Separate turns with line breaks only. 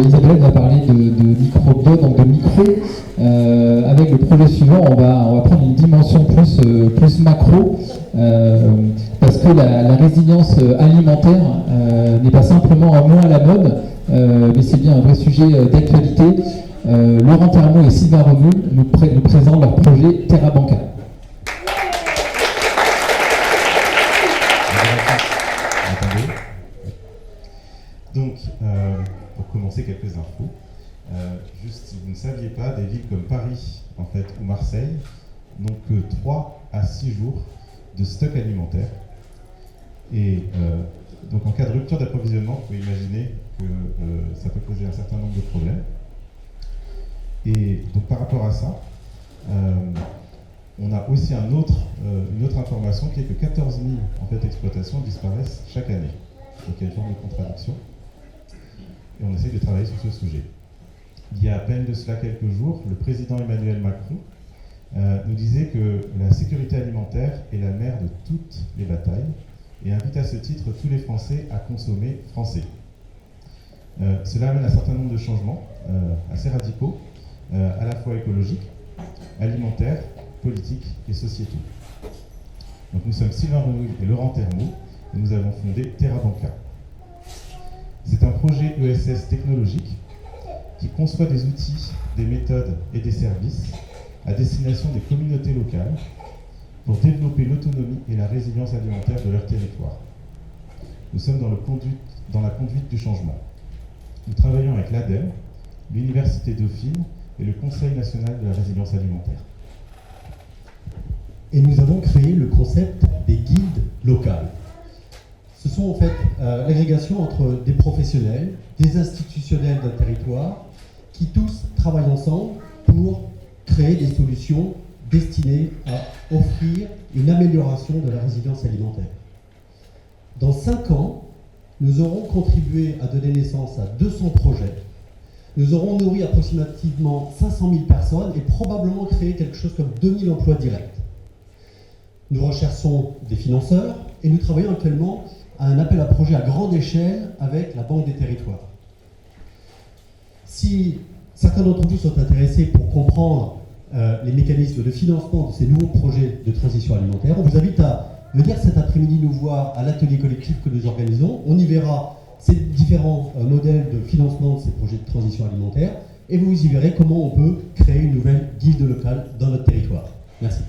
Isabelle va parler de micro-bio, donc de micro. Avec le projet suivant, on va prendre une dimension plus macro, parce que la résilience alimentaire n'est pas simplement un mot à la mode, mais c'est bien un vrai sujet d'actualité. Laurent Termot et Sylvain Romul nous présentent leur projet Terra Banca.
Donc, pour commencer, quelques infos. Juste, si vous ne saviez pas, des villes comme Paris en fait, ou Marseille n'ont que 3 à 6 jours de stock alimentaire. Et donc, en cas de rupture d'approvisionnement, vous pouvez imaginer que ça peut poser un certain nombre de problèmes. Et donc, par rapport à ça, on a aussi une autre information qui est que 14 000 en fait, exploitations disparaissent chaque année. Donc, il y a une forme de contradiction. Et on essaie de travailler sur ce sujet. Il y a à peine de cela quelques jours, le président Emmanuel Macron nous disait que la sécurité alimentaire est la mère de toutes les batailles et invite à ce titre tous les Français à consommer français. Cela amène un certain nombre de changements assez radicaux, à la fois écologiques, alimentaires, politiques et sociétaux. Donc nous sommes Sylvain Renouille et Laurent Termot et nous avons fondé Terra Banca. C'est un projet ESS technologique qui conçoit des outils, des méthodes et des services à destination des communautés locales pour développer l'autonomie et la résilience alimentaire de leur territoire. Nous sommes dans la conduite du changement. Nous travaillons avec l'ADEME, l'Université Dauphine et le Conseil national de la résilience alimentaire.
Et nous avons créé le concept des guildes locales. Ce sont en fait l'agrégation entre des professionnels, des institutionnels d'un territoire, qui tous travaillent ensemble pour créer des solutions destinées à offrir une amélioration de la résilience alimentaire. Dans 5 ans, nous aurons contribué à donner naissance à 200 projets. Nous aurons nourri approximativement 500 000 personnes et probablement créé quelque chose comme 2000 emplois directs. Nous recherchons des financeurs et nous travaillons actuellement à un appel à projet à grande échelle avec la Banque des Territoires. Si certains d'entre vous sont intéressés pour comprendre les mécanismes de financement de ces nouveaux projets de transition alimentaire, on vous invite à venir cet après-midi nous voir à l'atelier collectif que nous organisons. On y verra ces différents modèles de financement de ces projets de transition alimentaire et vous y verrez comment on peut créer une nouvelle guilde locale dans notre territoire. Merci.